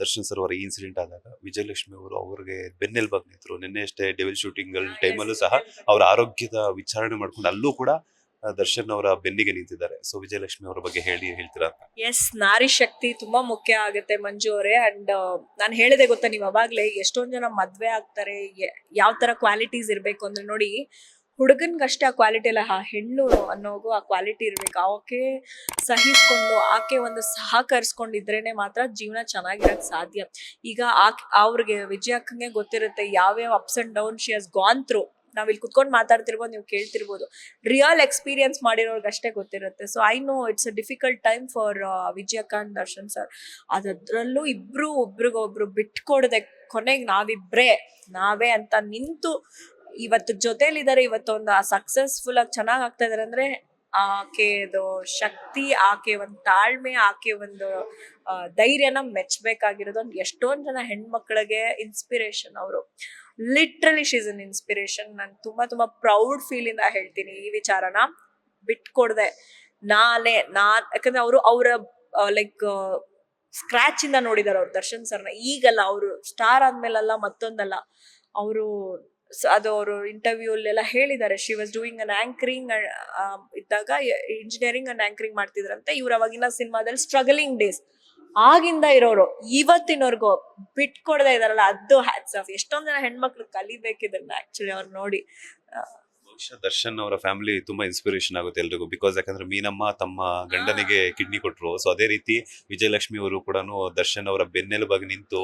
Darshan sir ಅವರ ಈ incident ಆದಾಗ ವಿಜಯಲಕ್ಷ್ಮಿ ಅವರು ಅವ್ರಿಗೆ ಬೆನ್ನೆಲುಬಾಗಿ ನಿಂತರು. ನಿನ್ನೆ ಅಷ್ಟೇ ಡೆವಿಲ್ ಶೂಟಿಂಗ್ ಟೈಮಲ್ಲೂ ಸಹ ಅವರ ಆರೋಗ್ಯದ ವಿಚಾರಣೆ ಮಾಡ್ಕೊಂಡು ಅಲ್ಲೂ ಕೂಡ ದರ್ಶನ್ ಅವರ ಬೆನ್ನಿಗೆ ನಿಂತಿದ್ದಾರೆ. ಸೊ ವಿಜಯಲಕ್ಷ್ಮಿ ಅವರ ಬಗ್ಗೆ ಹೇಳ್ತೀರಾ? ಎಸ್, ನಾರಿ ಶಕ್ತಿ ತುಂಬಾ ಮುಖ್ಯ ಆಗುತ್ತೆ ಮಂಜು ಅವರೇ. ಅಂಡ್ ನಾನು ಹೇಳಿದೆ ಗೊತ್ತಾ, ನೀವು ಅವಾಗ್ಲೇ ಎಷ್ಟೊಂದ್ ಜನ ಮದ್ವೆ ಆಗ್ತಾರೆ, ಯಾವ ತರ ಕ್ವಾಲಿಟೀಸ್ ಇರ್ಬೇಕು ಅಂದ್ರೆ ನೋಡಿ, ಹುಡುಗನ್ಗಷ್ಟೇ ಆ ಕ್ವಾಲಿಟಿ ಅಲ್ಲ, ಆ ಹೆಣ್ಣು ಅನ್ನೋಗೂ ಆ ಕ್ವಾಲಿಟಿ ಇರ್ಬೇಕು. ಆಕೆ ಸಹಿಸ್ಕೊಂಡು ಆಕೆ ಒಂದು ಸಹಕರಿಸ್ಕೊಂಡಿದ್ರೇನೆ ಮಾತ್ರ ಜೀವನ ಚೆನ್ನಾಗಿರಕ್ ಸಾಧ್ಯ. ಈಗ ಅವ್ರಿಗೆ ವಿಜಯ ಅಕ್ಕಂಗೆ ಗೊತ್ತಿರುತ್ತೆ ಯಾವ್ಯಾವ ups and down she has gone through. ನಾವ್ ಇಲ್ಲಿ ಕುತ್ಕೊಂಡು ಮಾತಾಡ್ತಿರ್ಬೋದು, ನೀವು ಕೇಳ್ತಿರ್ಬೋದು, ರಿಯಲ್ ಎಕ್ಸ್ಪೀರಿಯನ್ಸ್ ಮಾಡಿರೋರ್ಗೆ ಅಷ್ಟೇ ಗೊತ್ತಿರುತ್ತೆ. So I know it's a difficult time for ವಿಜಯಕ್ಕ ಅಂಡ್ ದರ್ಶನ್ ಸರ್. ಅದ್ರಲ್ಲೂ ಇಬ್ರು ಒಬ್ರಿಗೊಬ್ರು ಬಿಟ್ಕೊಡದೆ ಕೊನೆಗೆ ನಾವೇ ಅಂತ ನಿಂತು ಇವತ್ತು ಜೊತೆಲಿದ್ದಾರೆ. ಇವತ್ತೊಂದು ಸಕ್ಸಸ್ಫುಲ್ ಆಗಿ ಚೆನ್ನಾಗ್ ಆಗ್ತಾ ಇದಾರೆ ಅಂದ್ರೆ ಆಕೆದು ಶಕ್ತಿ, ಆಕೆ ಒಂದು ತಾಳ್ಮೆ, ಆಕೆ ಒಂದು ಧೈರ್ಯನ ಮೆಚ್ಚಬೇಕಾಗಿರೋದು. ಎಷ್ಟೊಂದ್ ಜನ ಹೆಣ್ಮಕ್ಳಿಗೆ ಇನ್ಸ್ಪಿರೇಷನ್ ಅವರು. Literally she's an inspiration. ನಾನು ತುಂಬಾ ಪ್ರೌಡ್ ಫೀಲ್ ಇಂದ ಹೇಳ್ತೀನಿ ಈ ವಿಚಾರನ. ಬಿಟ್ಕೊಡ್ದೆ ಯಾಕಂದ್ರೆ ಅವರ ಲೈಕ್ ಸ್ಕ್ರಾಚ್ ಇಂದ ನೋಡಿದಾರೆ ಅವ್ರು ದರ್ಶನ್ ಸರ್ನ. ಈಗಲ್ಲ, ಅವರು ಸ್ಟಾರ್ ಆದ್ಮೇಲಲ್ಲ, ಮತ್ತೊಂದಲ್ಲ, ಅವರು ಅದು ಅವರು ಇಂಟರ್ವ್ಯೂ ಅಲ್ಲೆಲ್ಲ ಹೇಳಿದ್ದಾರೆ. She was doing an anchoring ಇದ್ದಾಗ, ಇಂಜಿನಿಯರಿಂಗ್ ಅಂಡ್ ಆಂಕರಿಂಗ್ ಮಾಡ್ತಿದ್ರಂತೆ. ಇವ್ರ ಅವಾಗಿನ ಸಿನಿಮಾದಲ್ಲಿ ಸ್ಟ್ರಗಲಿಂಗ್ ಡೇಸ್ ಆಗಿಂದ ಇರೋರು ಇವತ್ತಿನವರೆಗೂ ಬಿಟ್ಕೊಡ್ತಾ ಇದಾರಲ್ಲ, ಅದು ಹ್ಯಾಟ್ಸ್ ಆಫ್. ಎಷ್ಟೊಂದ್ ಜನ ಹೆಣ್ಮಕ್ಳು ಕಲಿಬೇಕಿದ್ರನ್ನ ಆಕ್ಚುಲಿ ಅವ್ರು ನೋಡಿ. ಬಹುಶಃ ದರ್ಶನ್ ಅವರ ಫ್ಯಾಮಿಲಿ ತುಂಬಾ ಇನ್ಸ್ಪಿರೇಷನ್ ಆಗುತ್ತೆ ಎಲ್ರಿಗೂ. ಬಿಕಾಸ್ ಯಾಕಂದ್ರೆ ಮೀನಮ್ಮ ತಮ್ಮ ಗಂಡನಿಗೆ ಕಿಡ್ನಿ ಕೊಟ್ರು. ಸೊ ಅದೇ ರೀತಿ ವಿಜಯಲಕ್ಷ್ಮಿ ಅವರು ಕೂಡ ದರ್ಶನ್ ಅವರ ಬೆನ್ನೆಲುಬಾಗಿ ನಿಂತು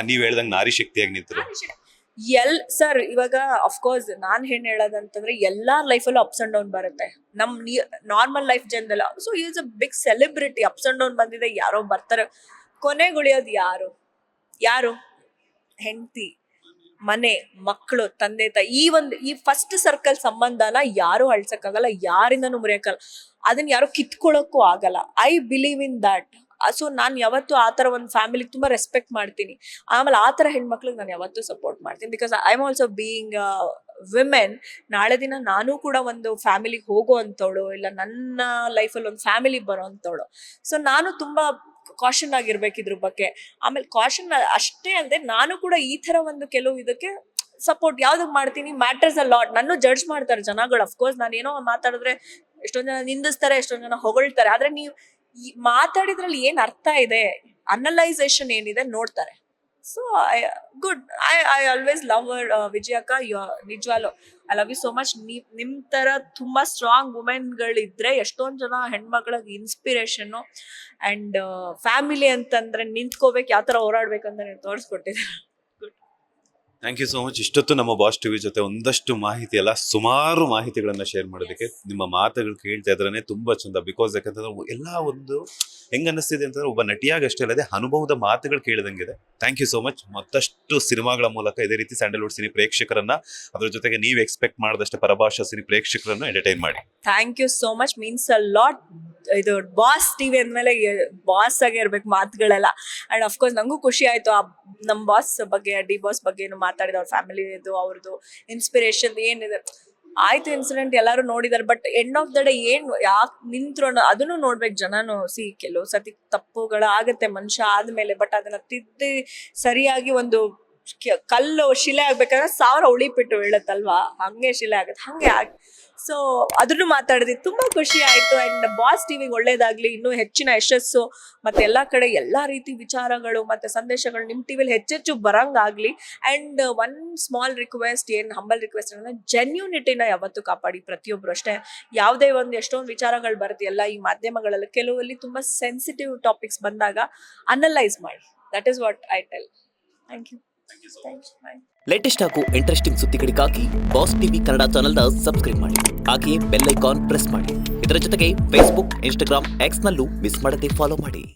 ನೀವ್ ಹೇಳ್ದಂಗೆ ನಾರಿ ಶಕ್ತಿಯಾಗಿ ನಿಂತರು. ಸರ್, ಇವಾಗ ಅಫ್ಕೋರ್ಸ್ ನಾನ್ ಏನ್ ಹೇಳೋದಂತಂದ್ರೆ, ಎಲ್ಲಾರ್ ಲೈಫಲ್ಲೂ ಅಪ್ಸ್ ಅಂಡ್ ಡೌನ್ ಬರುತ್ತೆ. ನಮ್ ನಾರ್ಮಲ್ ಲೈಫ್ ಜನದಲ್ಲ. So is a big celebrity. Ups and down ಬಂದಿದೆ, ಯಾರೋ ಬರ್ತಾರೆ. ಕೊನೆಗುಳಿಯೋದು ಯಾರು? ಹೆಂಡತಿ, ಮನೆ, ಮಕ್ಕಳು, ತಂದೆ ತಾಯಿ. ಈ ಫಸ್ಟ್ ಸರ್ಕಲ್ ಸಂಬಂಧನ ಯಾರು ಅಳ್ಸಕ್ಕಾಗಲ್ಲ, ಯಾರಿಂದನೂ ಮುರಿಯಕ್ಕಾಗಲ್ಲ. ಅದನ್ನ ಯಾರು ಕಿತ್ಕೊಳ್ಳೋಕ್ಕೂ ಆಗಲ್ಲ. I believe in that. So ನಾನು ಯಾವತ್ತು ಆ ತರ ಒಂದು ಫ್ಯಾಮಿಲಿಗೆ ತುಂಬಾ ರೆಸ್ಪೆಕ್ಟ್ ಮಾಡ್ತೀನಿ. ಆಮೇಲೆ ಆ ತರ ಹೆಣ್ಮಕ್ಳಿಗೆ ನಾನು ಯಾವತ್ತೂ ಸಪೋರ್ಟ್ ಮಾಡ್ತೀನಿ. Because I am also being women. ನಾಳೆ ದಿನ ನಾನು ಕೂಡ ಒಂದು ಫ್ಯಾಮಿಲಿಗೆ ಹೋಗುವಂತವಳು, ಇಲ್ಲ ನನ್ನ ಲೈಫಲ್ಲಿ ಒಂದು ಫ್ಯಾಮಿಲಿ ಬರೋವಂಥವಳು. ಸೊ ನಾನು ತುಂಬಾ ಕಾಷನ್ ಆಗಿರ್ಬೇಕಿದ್ರ ಬಗ್ಗೆ. ಆಮೇಲೆ ಕಾಷನ್ ಅಷ್ಟೇ ಅಲ್ಲದೆ, ನಾನು ಕೂಡ ಈ ತರ ಒಂದು ಕೆಲವು ಇದಕ್ಕೆ ಸಪೋರ್ಟ್ ಯಾವ್ದಕ್ ಮಾಡ್ತೀನಿ, ಮ್ಯಾಟರ್ಸ್ ಅ ಲಾಟ್. ನನ್ನ ಜಡ್ಜ್ ಮಾಡ್ತಾರೆ ಜನಗಳು. ಅಫ್ಕೋರ್ಸ್ ನಾನು ಏನೋ ಮಾತಾಡಿದ್ರೆ ಎಷ್ಟೊಂದ್ ಜನ ನಿಂದಿಸ್ತಾರೆ, ಎಷ್ಟೊಂದ್ ಜನ ಹೊಗಳ್ತಾರೆ. ಆದ್ರೆ ನೀವು ಮಾತಾಡಿದ್ರಲ್ಲಿ ಏನ್ ಅರ್ಥ ಇದೆ, ಅನಲೈಸೇಷನ್ ಏನಿದೆ ನೋಡ್ತಾರೆ. So good. I always love ವಿಜಯಕ್ಕ. ನಿಜವಾಗ್ಲು I love you so much. ನಿಮ್ ತರ ತುಂಬಾ ಸ್ಟ್ರಾಂಗ್ ವುಮೆನ್ಗಳಿದ್ರೆ ಎಷ್ಟೊಂದ್ ಜನ ಹೆಣ್ಮಕ್ಳಿಗೆ ಇನ್ಸ್ಪಿರೇಷನ್. ಅಂಡ್ ಫ್ಯಾಮಿಲಿ ಅಂತಂದ್ರೆ ನಿಂತ್ಕೋಬೇಕು, ಯಾವ ತರ ಹೋರಾಡ್ಬೇಕಂತ ನೀವು ತೋರಿಸ್ಕೊಟ್ಟಿದ್ದೀರ. Thank you so much. ಇಷ್ಟೊತ್ತು ನಮ್ಮ ಬಾಸ್ ಟಿವಿ ಜೊತೆ ಒಂದಷ್ಟು ಮಾಹಿತಿ ಅಲ್ಲ, ಸುಮಾರು ಮಾಹಿತಿಗಳನ್ನ ಶೇರ್ ಮಾಡೋದಕ್ಕೆ. ನಿಮ್ಮ ಮಾತುಗಳು ಕೇಳ್ತಾ ಇದ್ರೇನೆ ತುಂಬಾ ಚಂದ. ಬಿಕಾಸ್ ಯಾಕಂತಂದ್ರೆ ಎಲ್ಲ ಒಂದು ಹೆಂಗ್ ಅನ್ನಿಸ್ತಿದೆ ಅಂತಂದ್ರೆ, ಒಬ್ಬ ನಟಿಯಾಗಿ ಅಷ್ಟೇ ಅಲ್ಲದೆ ಅನುಭವದ ಮಾತುಗಳು ಕೇಳಿದಂಗಿದೆ. Thank you so much. ಮತ್ತಷ್ಟು ಸಿನಿಮಾಗಳ ಮೂಲಕ ಇದೇ ರೀತಿ ಸ್ಯಾಂಡಲ್ವುಡ್ ಸಿನಿ ಪ್ರೇಕ್ಷಕರನ್ನ, ಅದ್ರ ಜೊತೆಗೆ ನೀವು ಎಕ್ಸ್ಪೆಕ್ಟ್ ಮಾಡಿದಷ್ಟು ಪರಭಾಷಾ ಸಿನಿ ಪ್ರೇಕ್ಷಕರನ್ನು ಎಂಟರ್ಟೈನ್ ಮಾಡಿ. Thank you so much. Means a lot. ಇದು ಬಾಸ್ ಟಿವಿ ಅಂದ್ಮೇಲೆ ಬಾಸ್ ಆಗೇ ಇರ್ಬೇಕು ಮಾತುಗಳೆಲ್ಲ. ಅಂಡ್ ಅಫ್ಕೋರ್ಸ್ ನಂಗೂ ಖುಷಿ ಆಯ್ತು ನಮ್ ಬಾಸ್ ಬಗ್ಗೆ, ಡಿ ಬಾಸ್ ಬಗ್ಗೆ ಮಾತಾಡಿದ. ಅವ್ರ ಫ್ಯಾಮಿಲಿ ಅವ್ರದ್ದು ಇನ್ಸ್ಪಿರೇಷನ್ ಏನಿದೆ ಆಯ್ತು. ಇನ್ಸಿಡೆಂಟ್ ಎಲ್ಲಾರು ನೋಡಿದಾರೆ. But end of the day ಏನ್ ಯಾಕೆ ನಿಂತ್ರು ಅದನ್ನು ನೋಡ್ಬೇಕು ಜನನು. ಕೆಲವು ಸತಿ ತಪ್ಪುಗಳಾಗತ್ತೆ ಮನುಷ್ಯ ಆದ್ಮೇಲೆ. ಬಟ್ ಅದನ್ನ ತಿದ್ದಿ ಸರಿಯಾಗಿ ಒಂದು ಕಲ್ಲು ಶಿಲೆ ಆಗ್ಬೇಕಾದ್ರೆ 1000 ಉಳಿಪಿಟ್ಟು ಬೀಳತ್ತಲ್ವಾ, ಹಂಗೆ ಶಿಲೆ ಆಗತ್ತೆ. ಹಂಗೆ ಸೊ ಅದನ್ನು ಮಾತಾಡಿದ್ವಿ, ತುಂಬಾ ಖುಷಿ ಆಯ್ತು. ಅಂಡ್ ಬಾಸ್ ಟಿವಿಗೆ ಒಳ್ಳೇದಾಗ್ಲಿ, ಇನ್ನೂ ಹೆಚ್ಚಿನ ಯಶಸ್ಸು, ಮತ್ತೆ ಎಲ್ಲಾ ಕಡೆ ಎಲ್ಲಾ ರೀತಿ ವಿಚಾರಗಳು ಮತ್ತೆ ಸಂದೇಶಗಳು ನಿಮ್ ಟಿವಿಲಿ ಹೆಚ್ಚೆಚ್ಚು ಬರಂಗಾಗ್ಲಿ. ಅಂಡ್ ಒನ್ ಸ್ಮಾಲ್ ರಿಕ್ವೆಸ್ಟ್, ಏನ್ ಹಂಬಲ್ ರಿಕ್ವೆಸ್ಟ್ ಅಂದ್ರೆ, ಜೆನ್ಯೂನಿಟಿನ ಯಾವತ್ತೂ ಕಾಪಾಡಿ ಪ್ರತಿಯೊಬ್ರು ಅಷ್ಟೇ. ಯಾವುದೇ ಒಂದು ಎಷ್ಟೊಂದು ವಿಚಾರಗಳು ಬರುತ್ತೆ ಎಲ್ಲ ಈ ಮಾಧ್ಯಮಗಳಲ್ಲಿ, ಕೆಲವಲ್ಲಿ ತುಂಬಾ ಸೆನ್ಸಿಟಿವ್ ಟಾಪಿಕ್ಸ್ ಬಂದಾಗ ಅನಲೈಸ್ ಮಾಡಿ. That is what I tell. Thank you. Latest ಹಾಗೂ ಇಂಟ್ರೆಸ್ಟಿಂಗ್ ಸುದ್ದಿಗಳಿಗಾಗಿ ಬಾಸ್ ಟಿವಿ ಕನ್ನಡ ಚಾನೆಲ್ನ ಸಬ್ಸ್ಕ್ರೈಬ್ ಮಾಡಿ. ಹಾಗೆಯೇ ಬೆಲ್ ಐಕಾನ್ ಪ್ರೆಸ್ ಮಾಡಿ. ಇದರ ಜೊತೆಗೆ ಫೇಸ್ಬುಕ್, ಇನ್ಸ್ಟಾಗ್ರಾಮ್, ಎಕ್ಸ್ ನಲ್ಲೂ ಮಿಸ್ ಮಾಡದೆ ಫಾಲೋ ಮಾಡಿ.